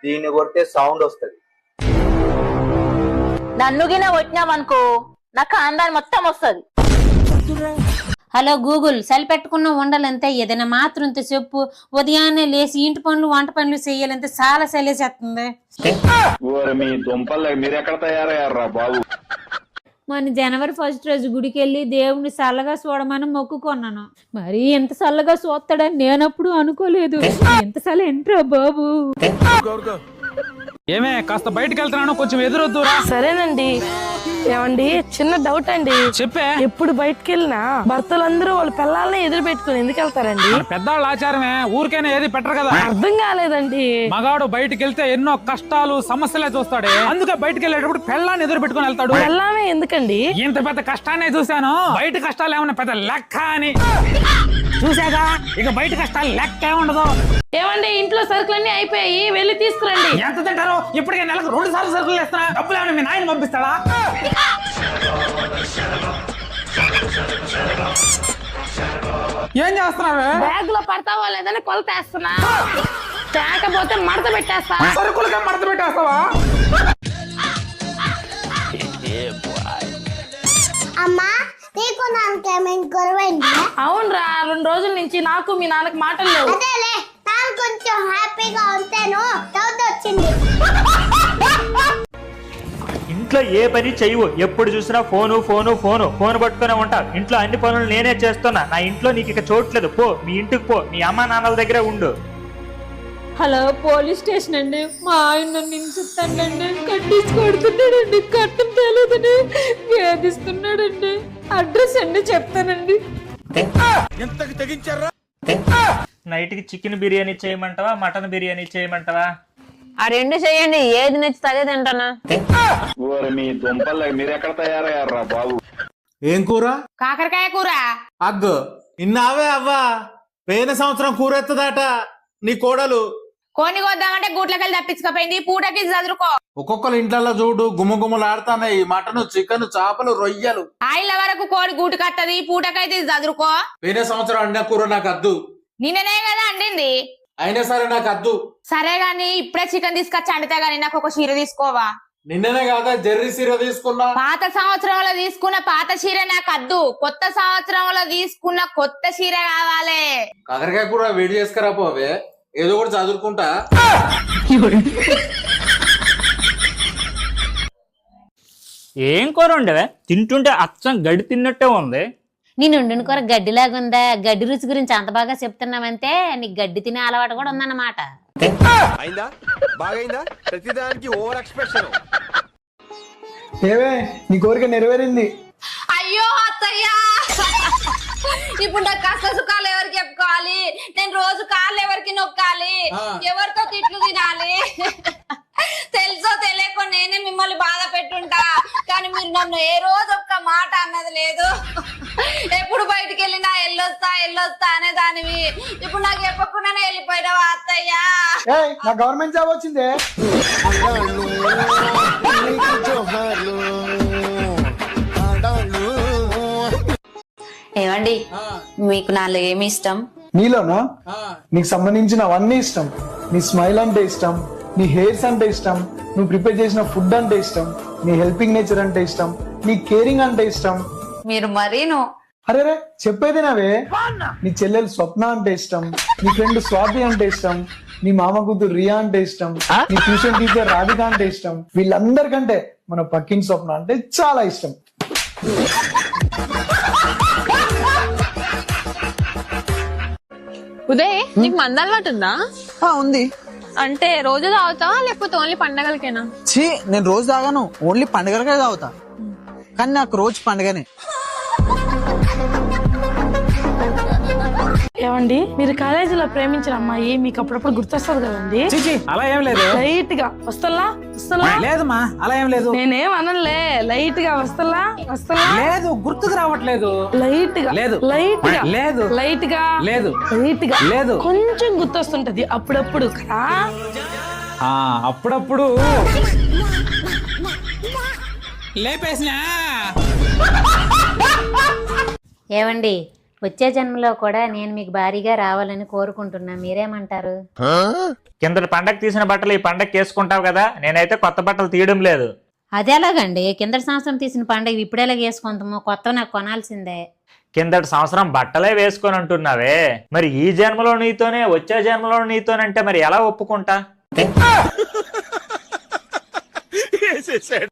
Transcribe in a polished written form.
దీన్ని కొడితే సౌండ్ వస్తుంది. నన్ను గిన కొట్టినావనుకో నా ఖాందాన్ మొత్తం వస్తుంది. హలో గూగుల్, చలి పెట్టుకున్న ఉండాలంటే ఏదైనా మాత్రం చెప్పు. ఉదయాన్నే లేచి ఇంటి పనులు వంట పనులు చెయ్యాలంటే చాలా చలేసేస్తుంది. మొన్న జనవరి 1 రోజు గుడికి వెళ్ళి దేవుణ్ణి చల్లగా చూడమని మొక్కుకున్నాను. మరి ఎంత చల్లగా చూస్తాడని నేనప్పుడు అనుకోలేదు. ఎంత చల్ల ఏంట్రా బాబు. ఏమే కాస్త బయటకు వెళ్తున్నాను, కొంచెం ఎదురొద్దురా. సరేనండి. ఏమండి చిన్న డౌట్ అండి. చెప్పే. ఎప్పుడు బయటకు వెళ్ళినా భర్తలందరూ వాళ్ళ పిల్లల్ని ఎదురు పెట్టుకుని ఎందుకు వెళ్తారండి? పెద్దవాళ్ళ ఆచారమే, ఊరికైనా ఏది పెట్టరు కదా. అర్థం కాలేదండి. మగాడు బయటకు వెళ్తే ఎన్నో కష్టాలు సమస్యలే చూస్తాడు, అందుకే బయటకు వెళ్ళేటప్పుడు పెళ్ళాన్ని ఎదురు పెట్టుకుని వెళ్తాడు. పిల్లమే ఎందుకండి? ఇంత పెద్ద కష్టాన్ని చూశాను, బయట కష్టాలు ఏమన్నా పెద్ద లెక్క అని చూసాగా. ఇక బయట కష్టాలు లెక్క ఉండదు. ఏమండి ఇంట్లో సరుకులన్నీ అయిపోయాయి, వెళ్ళి తీసుకురండి. ఎంత తింటారో? ఇప్పటికే నెలకు 2 సార్లు సరుకులు వేస్తున్నా. డబ్బులు ఏమన్నా మీ నాయన పంపిస్తాడా? ఏం చేస్తున్నావే? బ్యాగ్ లో పడతావా లేదని కొలత వేస్తున్నా, తేకపోతే మడత పెట్టేస్తా. సరుకులకే మడత పెట్టేస్తావా? అమ్మా నీకు నాన్నకేమైనా గొడవైందా? అవునరా, 2 రోజుల నుంచి నాకు మీ నాన్నకి మాటలు లేవు. అదేలే, నాన్న కొంచెం హ్యాపీగా ఉంటేను డౌట్ వచ్చింది. ఇంట్లో ఏ పని చెయ్యవు, ఎప్పుడు చూసినా ఫోను ఫోను ఫోను ఫోన్ పట్టుకునే ఉంటావు. ఇంట్లో అన్ని పనులు నేనే చేస్తున్నా. నా ఇంట్లో నీకు ఇక చోట్లేదు. పో, మీ ఇంటికి పో, మీ అమ్మా నాన్నల దగ్గరే ఉండు. హలో పోలీస్ స్టేషన్ అండి. మా ఆయన నన్ను హింసిస్తాడండి, కట్టించి కొడుతున్నాడండి, కట్టం తెలియదని వేధిస్తున్నాడండి. అడ్రస్ అండి చెప్తానండి. నైట్ కి చికెన్ బిర్యానీ చేయమంటావా, మటన్ బిర్యానీ చేయమంటావా? ఆ 2 చేయండి, ఏది నచ్చితే అదే తింటానా. మీరెక్కడ తయారయ్యారా బాబు? ఏం కూర? కాకరకాయ కూర. అగ్గు ఇన్నావే అవ్వా, పోయిన సంవత్సరం కూర ఎత్తదాట నీ కోడలు. కోని కొద్దామంటే గూట్లకెళ్ళి తప్పించుకపోయింది, పూటకి చదువుకో. ఒక్కొక్కరు ఇంట్లో చూడు గుమ్మగుమ్మలు ఆడుతున్నాయి. మటన్, చికెన్, చేపలు, రొయ్యలు. ఆయిల వరకు కోడి గూటు కత్తది, పూటకైతే చదువుకో. పోయిన సంవత్సరం అండిన కూర నాకు అద్దు. నిన్ననే కదా అండింది. అయినా సరే నాకు అద్దు. సరే గాని ఇప్పుడే చికెన్ తీసుకొచ్చి అండితే గాని నాకు ఒక చీర తీసుకోవా? నిన్ననే కాదా జెర్రీ సీర తీసుకున్నా. పాత సంవత్సరంలో తీసుకున్న పాత చీర నాకు అద్దు, కొత్త సంవత్సరంలో తీసుకున్న కొత్త చీర కావాలి. కాకరకాయ కూర వేడి చేసుకురా పోవే, ఏదో కూడా చదువుకుంటా. ఏం కూర ఉండవే? తింటుంటే అచ్చం గడి తిన్నట్టే ఉంది. నేను వండిన కూర గడ్డిలాగుందా? గడ్డి రుచి గురించి అంత బాగా చెప్తున్నావంటే నీకు గడ్డి తినే అలవాటు కూడా ఉందన్నమాట. అయిందా? బాగైందా? ప్రతిదానికి ఓవర్ ఎక్స్ప్రెషన్. ఏవే నీ కోరిక నెరవేరింది. అయ్యో అత్తయ్యా, ఇప్పుడు నా కష్ట సుఖాలు ఎవరికి చెప్పుకోవాలి? నేను రోజు కాళ్ళు ఎవరికి నొక్కాలి? ఎవరితో తిట్లు తినాలి? తెలుసో తెలియకో నేనే మిమ్మల్ని బాధ పెట్టుంటా, కానీ మీరు నన్ను ఏ రోజు ఒక్క మాట అన్నది లేదు. ఎప్పుడు బయటికి వెళ్ళినా ఎల్లొస్తా ఎల్లొస్తా అనే దానివి, ఇప్పుడు నాకు చెప్పకుండానే వెళ్ళిపోయినావా అత్తయ్యా? నా గవర్నమెంట్ జాబ్ వచ్చిందే. ఏమండి మీకు నాలో ఏమి ఇష్టం? నీలోనా? నీకు సంబంధించినవన్నీ ఇష్టం. నీ స్మైల్ అంటే ఇష్టం, నీ హెయిర్స్ అంటే ఇష్టం, నువ్వు ప్రిపేర్ చేసిన ఫుడ్ అంటే ఇష్టం, నీ హెల్పింగ్ నేచర్ అంటే ఇష్టం, నీ కేరింగ్ అంటే ఇష్టం. మీరు మరీను. అరే చెప్పేది నావే. నీ చెల్లెలు స్వప్న అంటే ఇష్టం, నీ ఫ్రెండ్ స్వాతి అంటే ఇష్టం, నీ మామ కూతురు రియా అంటే ఇష్టం, నీ ట్యూషన్ టీచర్ రాధిక అంటే ఇష్టం. వీళ్ళందరికంటే మన పక్కింటి స్వప్న అంటే చాలా ఇష్టం. ఉదయ్, నీకు మంద అలవాటు ఉందా? ఉంది. అంటే రోజు తాగుతావా లేకపోతే ఓన్లీ పండగలకేనా? నేను రోజు తాగాను, ఓన్లీ పండుగలకే తాగుతా. కానీ నాకు రోజు పండుగనే. ఏమండి మీరు కాలేజీలో ప్రేమించిన అమ్మాయి మీకు అప్పుడప్పుడు గుర్తొస్తుంది కదండి? అలా ఏం లేదు. లైట్ గా వస్తలా వస్తలా? లేదమ్మా, అలా ఏం లేదు. నేనేం అనలే, లైట్ గా వస్తలా వస్తలా? లేదు, గుర్తుకు రావట్లేదు. లైట్ గా లేదు, లైట్ గా లేదు, లైట్ గా లేదు, లైట్ గా లేదు. కొంచెం గుర్తొస్తుంటది అప్పుడప్పుడు కదా. అప్పుడప్పుడు లేపేసినా. ఏవండి వచ్చే జన్మలో కూడా నేను మీకు భారీగా రావాలని కోరుకుంటున్నా, మీరేమంటారు? కిందటి పండగ తీసిన బట్టలు ఈ పండగకి వేసుకుంటావు కదా, నేనైతే కొత్త బట్టలు తీయడం లేదు. అదేలాగండి, కిందటి సంవత్సరం తీసిన పండగ ఇప్పుడేలా వేసుకుంటామో, కొత్త నాకు కొనాల్సిందే. కిందటి సంవత్సరం బట్టలే వేసుకొని అంటున్నావే, మరి ఈ జన్మలో నీతోనే వచ్చే జన్మలో నీతోనంటే మరి ఎలా ఒప్పుకుంటా?